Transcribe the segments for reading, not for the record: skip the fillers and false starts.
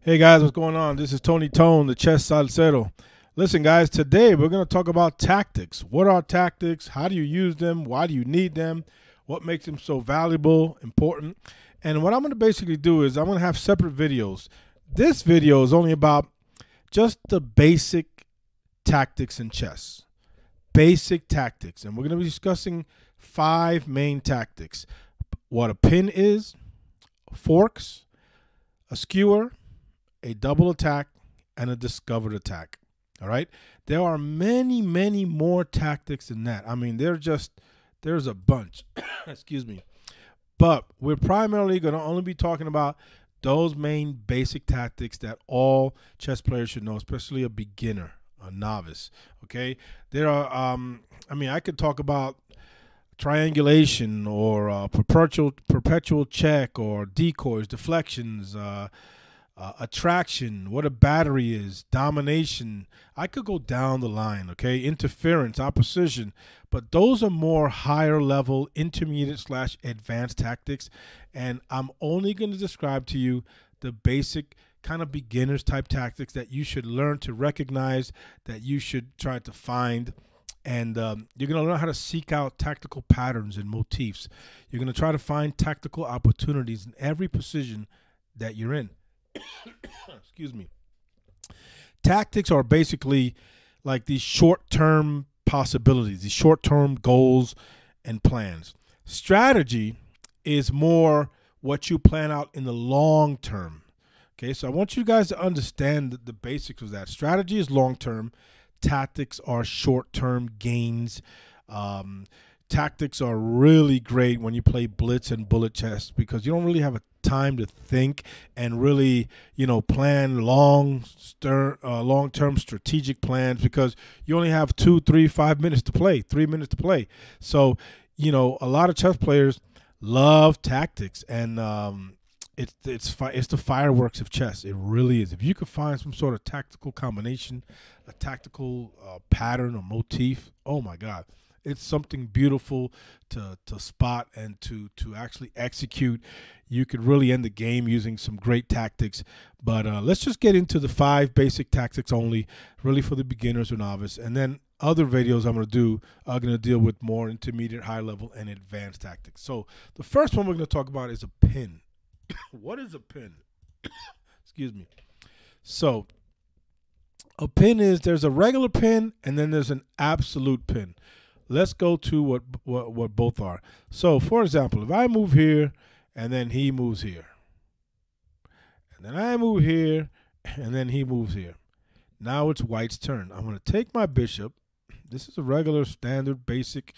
Hey guys, what's going on? This is Tony Tone, the chess salsero. Listen, guys, today we're going to talk about tactics. What are tactics? How do you use them? Why do you need them? What makes them so valuable, important? And what I'm going to basically do is I'm going to have separate videos. This video is only about just the basic tactics in chess. Basic tactics. And we're going to be discussing 5 main tactics. What a pin is, forks, a skewer, a double attack, and a discovered attack. All right. There are many, many more tactics than that. I mean, there's a bunch. Excuse me. But we're primarily going to only be talking about those main basic tactics that all chess players should know, especially a beginner, a novice. Okay. There are, I could talk about triangulation or perpetual check or decoys, deflections, attraction, what a battery is, domination. I could go down the line, okay? Interference, opposition. But those are more higher level, intermediate / advanced tactics. And I'm only going to describe to you the basic kind of beginners type tactics that you should learn to recognize, that you should try to find. And you're going to learn how to seek out tactical patterns and motifs. You're going to try to find tactical opportunities in every position that you're in. Excuse me. Tactics are basically like these short-term possibilities, these short-term goals and plans. Strategy is more what you plan out in the long term. Okay, so I want you guys to understand the basics of that. Strategy is long-term. Tactics are short-term gains. Tactics are really great when you play blitz and bullet chess because you don't really have a time to think and really, plan long-term strategic plans because you only have 2, 3, 5 minutes to play, 3 minutes to play. So, a lot of chess players love tactics, and it's the fireworks of chess. It really is. If you could find some sort of tactical combination, a tactical pattern or motif, oh my God. It's something beautiful to spot and to actually execute. You could really end the game using some great tactics. But let's just get into the 5 basic tactics only, really for the beginners or novice. And then other videos I'm going to do are going to deal with more intermediate, high level, and advanced tactics. So the first one we're going to talk about is a pin. What is a pin? Excuse me. So a pin is, there's a regular pin and then there's an absolute pin. Let's go to what both are. So, for example, if I move here and then he moves here, and then I move here and then he moves here. Now it's white's turn. I'm going to take my bishop. This is a regular, standard, basic,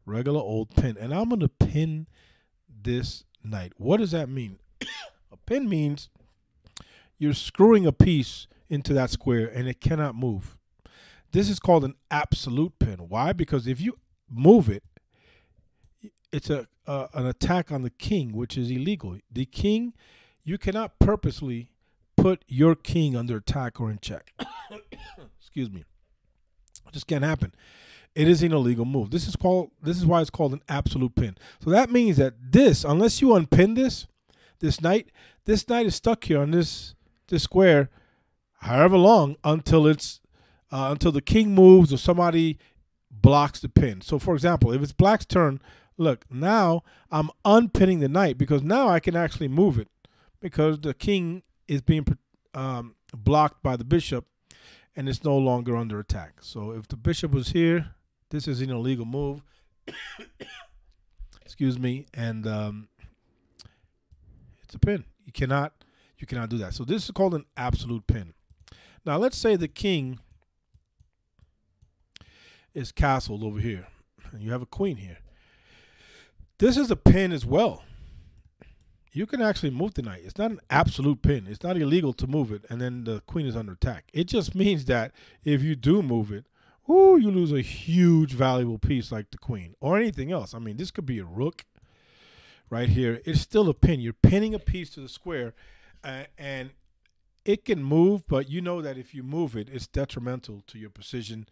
regular old pin, and I'm going to pin this knight. What does that mean? A pin means you're screwing a piece into that square and it cannot move. This is called an absolute pin. Why? Because if you move it, it's an attack on the king, which is illegal. The king, you cannot purposely put your king under attack or in check. Excuse me. It just can't happen. It is an illegal move. This is why it's called an absolute pin. So that means that unless you unpin this knight is stuck here on this square, however long until the king moves or somebody blocks the pin. So, for example, if it's black's turn, look, now I'm unpinning the knight because now I can actually move it because the king is being blocked by the bishop and it's no longer under attack. So if the bishop was here, this is an illegal move. Excuse me. And it's a pin. You cannot do that. So this is called an absolute pin. Now, let's say the king is castled over here and you have a queen here. This is a pin as well. You can actually move the knight. It's not an absolute pin. It's not illegal to move it and then the queen is under attack. It just means that if you do move it, you lose a huge valuable piece like the queen or anything else. I mean, this could be a rook right here. It's still a pin. You're pinning a piece to the square and it can move, but you know that if you move it, it's detrimental to your position.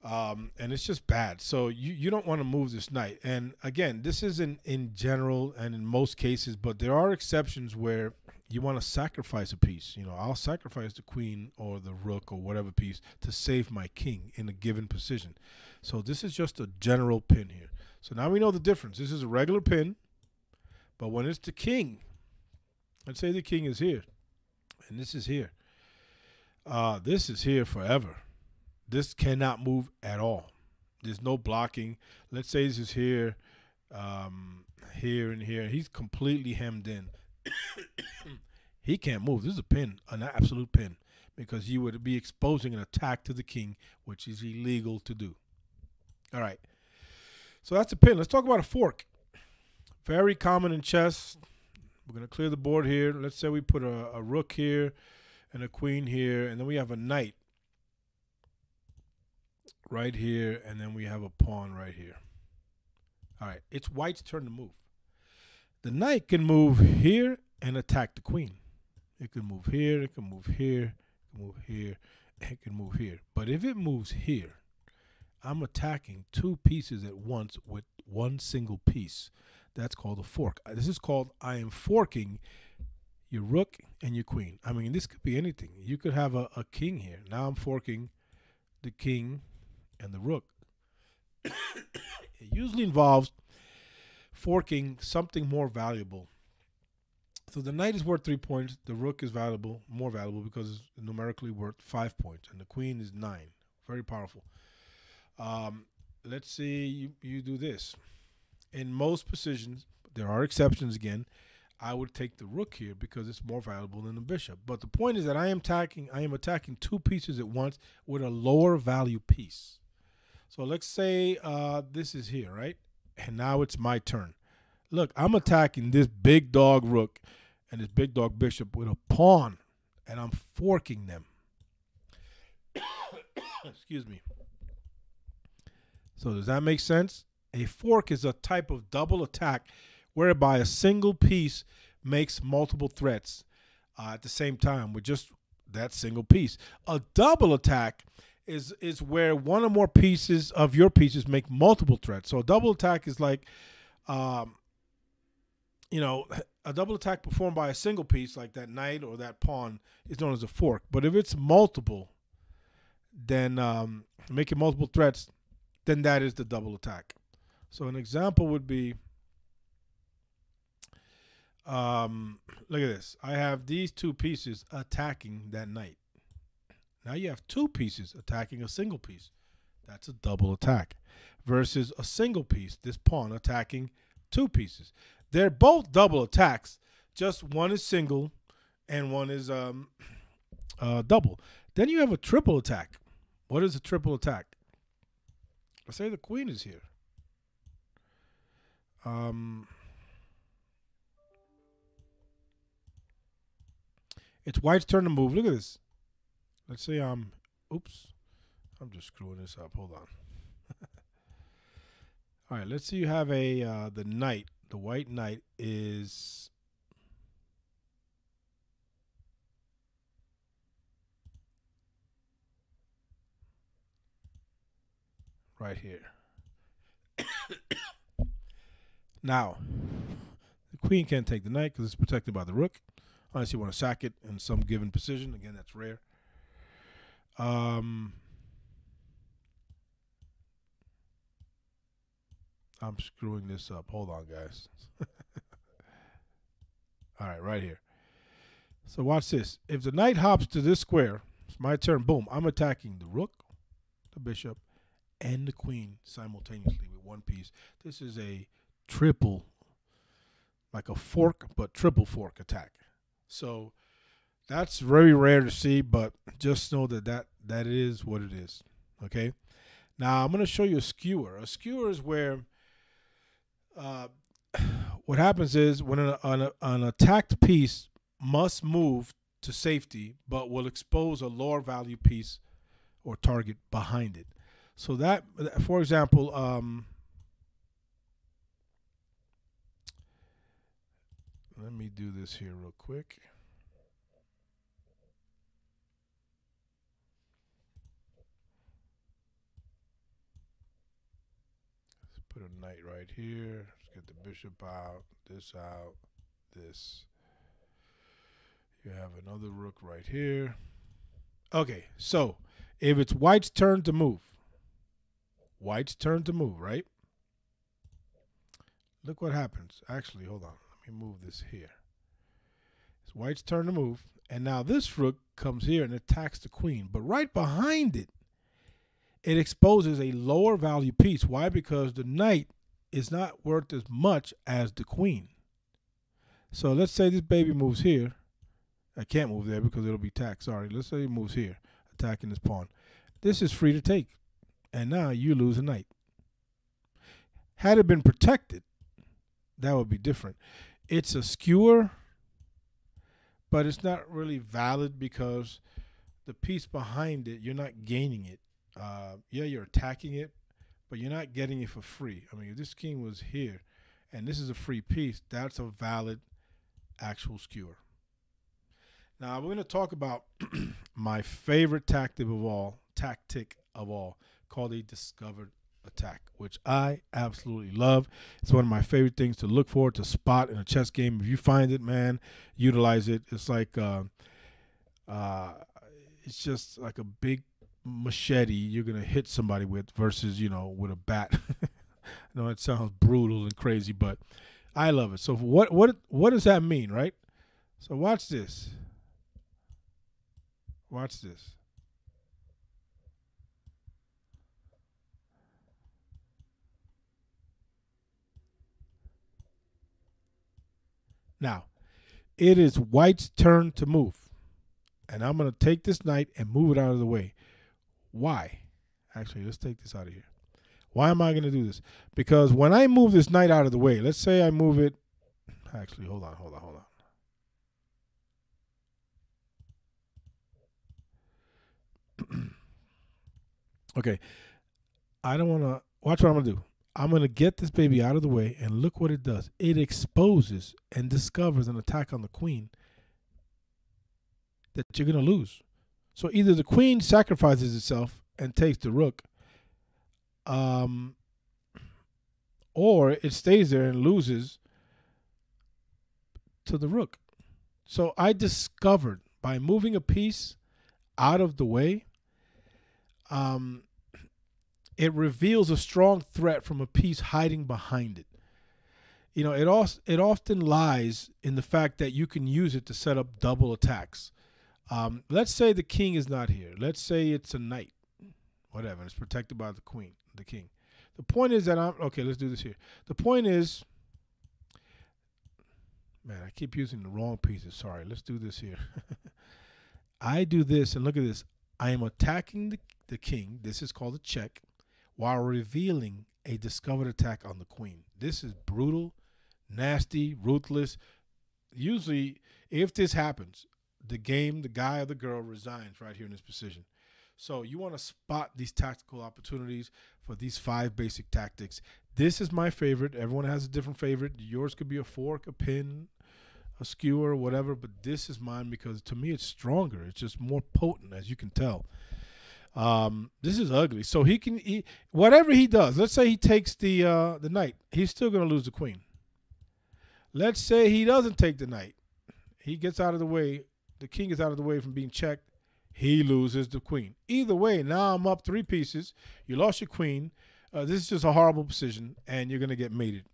And it's just bad. So you don't want to move this knight. And again, this isn't in general and in most cases, but there are exceptions where you want to sacrifice a piece. You know, I'll sacrifice the queen or the rook or whatever piece to save my king in a given position. So this is just a general pin here. So now we know the difference. This is a regular pin, but when it's the king, let's say the king is here, and this is here. This is here forever. This cannot move at all. There's no blocking. Let's say this is here, here and here. He's completely hemmed in. He can't move. This is a pin, an absolute pin, because you would be exposing an attack to the king, which is illegal to do. All right. So that's a pin. Let's talk about a fork. Very common in chess. We're going to clear the board here. Let's say we put a rook here and a queen here, and then we have a knight right here, and then we have a pawn right here. All right, it's white's turn to move. The knight can move here and attack the queen. It can move here, it can move here, it can move here, it can move here. But if it moves here, I'm attacking two pieces at once with one single piece. That's called a fork. This is called I am forking your rook and your queen. I mean, this could be anything. You could have a king here. Now I'm forking the king and the rook. It usually involves forking something more valuable. So the knight is worth 3 points. The rook is valuable, more valuable, because it's numerically worth 5 points, and the queen is 9. Very powerful. Let's see you do this. In most positions, there are exceptions again, I would take the rook here because it's more valuable than the bishop. But the point is that I am attacking two pieces at once with a lower value piece. So let's say this is here, right? And now it's my turn. Look, I'm attacking this big dog rook and this big dog bishop with a pawn, and I'm forking them. Excuse me. So does that make sense? A fork is a type of double attack whereby a single piece makes multiple threats at the same time with just that single piece. A double attack is where one or more pieces of your pieces make multiple threats. So a double attack is like, a double attack performed by a single piece like that knight or that pawn is known as a fork. But if it's multiple, then making multiple threats, then that is the double attack. So an example would be, look at this. I have these two pieces attacking that knight. Now you have two pieces attacking a single piece. That's a double attack. Versus a single piece, this pawn attacking two pieces. They're both double attacks. Just one is single and one is double. Then you have a triple attack. What is a triple attack? Let's say the queen is here. It's white's turn to move. Look at this. Let's say oops, I'm just screwing this up. Hold on. All right, let's see you have the knight. The white knight is right here. Now, the queen can't take the knight because it's protected by the rook, unless you want to sack it in some given position. Again, that's rare. I'm screwing this up. Hold on, guys. All right, right here. So watch this. If the knight hops to this square, it's my turn. Boom. I'm attacking the rook, the bishop, and the queen simultaneously with one piece. This is a triple, like a fork, but triple fork attack. So that's very rare to see, but just know that is what it is. Okay. Now I'm going to show you a skewer. A skewer is where what happens is when an attacked piece must move to safety, but will expose a lower value piece or target behind it. So that, for example, let me do this here real quick. Let's put a knight right here. Let's get the bishop out, this, You have another rook right here. Okay, so if it's white's turn to move, right? Look what happens. Actually, hold on. Let me move this here. It's white's turn to move. And now this rook comes here and attacks the queen. But right behind it, it exposes a lower value piece. Why? Because the knight is not worth as much as the queen. So let's say this baby moves here. I can't move there because it'll be attacked. Sorry. Let's say it moves here, attacking this pawn. This is free to take. And now you lose a knight. Had it been protected, that would be different. It's a skewer, but it's not really valid because the piece behind it, you're not gaining it. Yeah, you're attacking it, but you're not getting it for free. I mean, if this king was here and this is a free piece, that's a valid actual skewer. Now, we're going to talk about my favorite tactic of all, called a discovered attack, which I absolutely love. It's one of my favorite things to look for, to spot in a chess game. If you find it, man, utilize it. It's like it's just like a big machete you're gonna hit somebody with versus, you know, with a bat. I know it sounds brutal and crazy, but I love it. So what does that mean, right? So watch this. Watch this. Now, it is white's turn to move. And I'm going to take this knight and move it out of the way. Why? Actually, let's take this out of here. Why am I going to do this? Because when I move this knight out of the way, let's say I move it. Actually, hold on. Okay. I don't want to. Watch what I'm going to do. I'm going to get this baby out of the way, and look what it does. It exposes and discovers an attack on the queen that you're going to lose. So either the queen sacrifices itself and takes the rook, or it stays there and loses to the rook. So I discovered by moving a piece out of the way, it reveals a strong threat from a piece hiding behind it. You know, it often lies in the fact that you can use it to set up double attacks. Let's say the king is not here. Let's say it's a knight, whatever. It's protected by the queen, the king. The point is that okay, let's do this here. The point is, man, I keep using the wrong pieces. Sorry, let's do this here. I do this, and look at this. I am attacking the king. This is called a check, while revealing a discovered attack on the queen. This is brutal, nasty, ruthless. Usually, if this happens, the guy or the girl resigns right here in this position. So you want to spot these tactical opportunities for these 5 basic tactics. This is my favorite. Everyone has a different favorite. Yours could be a fork, a pin, a skewer, whatever, but this is mine because to me it's stronger. It's just more potent, as you can tell. This is ugly. So whatever he does, let's say he takes the knight, he's still going to lose the queen. Let's say he doesn't take the knight. He gets out of the way. The king is out of the way from being checked. He loses the queen. Either way, now I'm up 3 pieces. You lost your queen. This is just a horrible position, and you're going to get mated.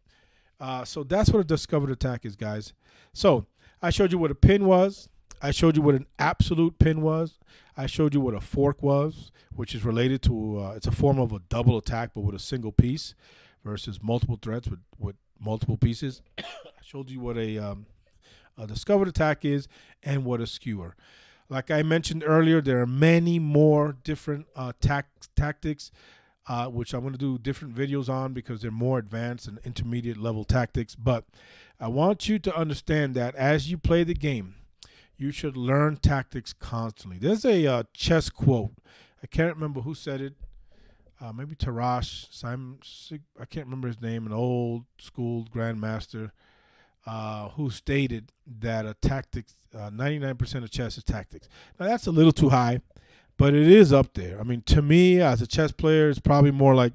So that's what a discovered attack is, guys. So I showed you what a pin was. I showed you what an absolute pin was. I showed you what a fork was, which is related to, it's a form of a double attack, but with a single piece versus multiple threats with multiple pieces. I showed you what a discovered attack is and what a skewer. Like I mentioned earlier, there are many more different tactics, which I'm going to do different videos on because they're more advanced and intermediate level tactics. But I want you to understand that as you play the game, you should learn tactics constantly. There's a chess quote. I can't remember who said it. Maybe Tarash, Simon, I can't remember his name, an old school grandmaster who stated that a tactics, 99% of chess is tactics. Now, that's a little too high, but it is up there. I mean, to me, as a chess player, it's probably more like,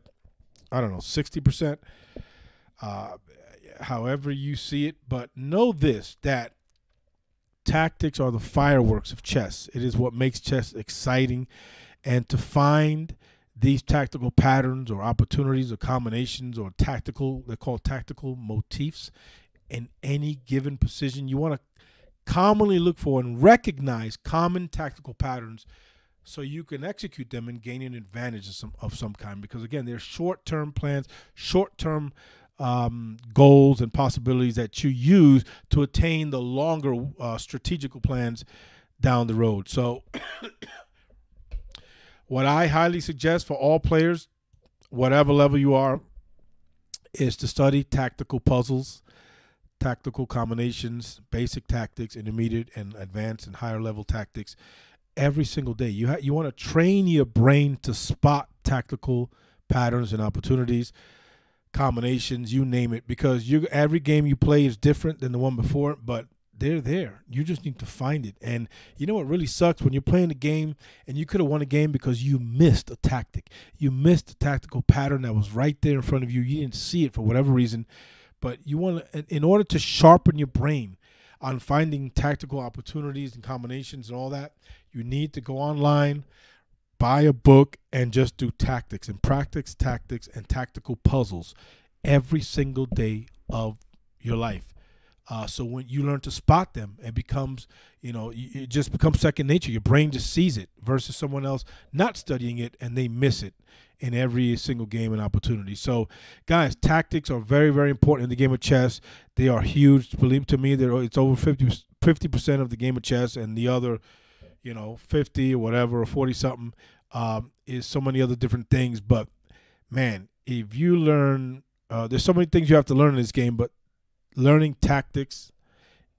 I don't know, 60%, however you see it. But know this, that tactics are the fireworks of chess. It is what makes chess exciting. And to find these tactical patterns or opportunities or combinations or tactical, they're called tactical motifs, in any given position, you want to commonly look for and recognize common tactical patterns so you can execute them and gain an advantage of some kind. Because again, they're short-term plans, short-term goals and possibilities that you use to attain the longer strategical plans down the road. So what I highly suggest for all players, whatever level you are, is to study tactical puzzles, tactical combinations, basic tactics, intermediate and advanced and higher level tactics every single day. You want to train your brain to spot tactical patterns and opportunities, combinations, you name it, because every game you play is different than the one before, but they're there. You just need to find it. And you know what really sucks? When you're playing a game and you could have won a game because you missed a tactic. You missed a tactical pattern that was right there in front of you. You didn't see it for whatever reason. But you want to, in order to sharpen your brain on finding tactical opportunities and combinations and all that, you need to go online, buy a book, and just do tactics and practice tactics and tactical puzzles every single day of your life. So when you learn to spot them, it becomes, it just becomes second nature. Your brain just sees it versus someone else not studying it and they miss it in every single game and opportunity. So, guys, tactics are very, very important in the game of chess. They are huge. Believe to me, it's over 50% of the game of chess, and the other, 50 or whatever, or 40-something is so many other different things. But, man, if you learn, there's so many things you have to learn in this game, but learning tactics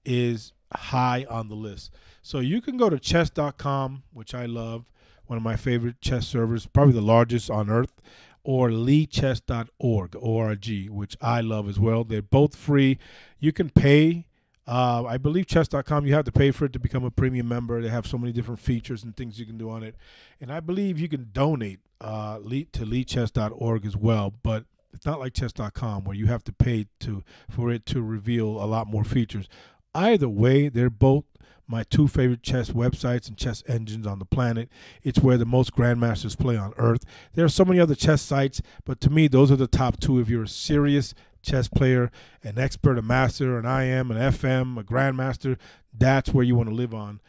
is high on the list. So you can go to chess.com, which I love, one of my favorite chess servers, probably the largest on earth, or leechess.org, O-R-G, which I love as well. They're both free. You can pay. I believe chess.com, you have to pay for it to become a premium member. They have so many different features and things you can do on it. And I believe you can donate to leechess.org as well, but it's not like chess.com where you have to pay for it to reveal a lot more features. Either way, they're both my two favorite chess websites and chess engines on the planet. It's where the most grandmasters play on earth. There are so many other chess sites, but to me, those are the top two. If you're a serious chess player, an expert, a master, an IM, an FM, a grandmaster, that's where you want to live on.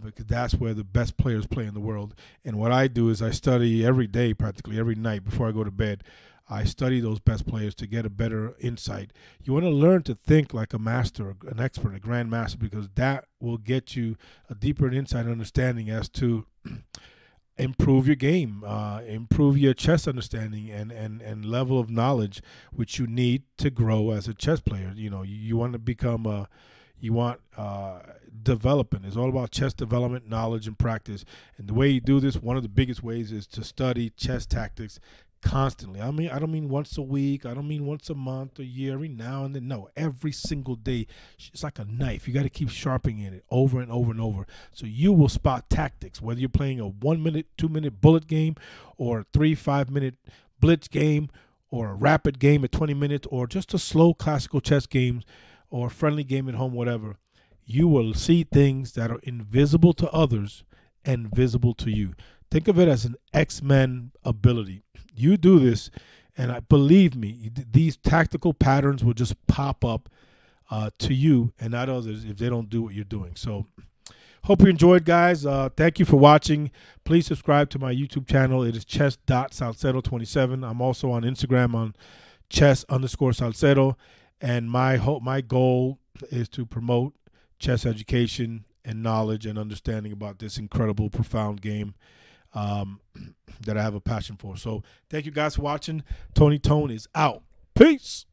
Because that's where the best players play in the world. And what I do is I study every day, practically every night before I go to bed. I study those best players to get a better insight. You want to learn to think like a master, an expert, a grandmaster, because that will get you a deeper insight and understanding as to improve your game, improve your chess understanding and level of knowledge, which you need to grow as a chess player. You want to become development. It's all about chess development, knowledge, and practice. And the way you do this, one of the biggest ways, is to study chess tactics constantly. I don't mean once a week. I don't mean once a month, a year, every now and then. No, every single day. It's like a knife. You got to keep sharpening it over and over and over. So you will spot tactics, whether you're playing a 1 minute, 2 minute bullet game, or a 3-5 minute blitz game, or a rapid game at 20 minutes, or just a slow classical chess game, or a friendly game at home, whatever. You will see things that are invisible to others and visible to you. Think of it as an X-Men ability. You do this, and believe me, these tactical patterns will just pop up to you and not others if they don't do what you're doing. So hope you enjoyed, guys. Thank you for watching. Please subscribe to my YouTube channel. It is chess.salcedo27. I'm also on Instagram on chess_Salcedo. And my goal is to promote chess education and knowledge and understanding about this incredible, profound game that I have a passion for. So thank you guys for watching. Tony Tone is out. Peace.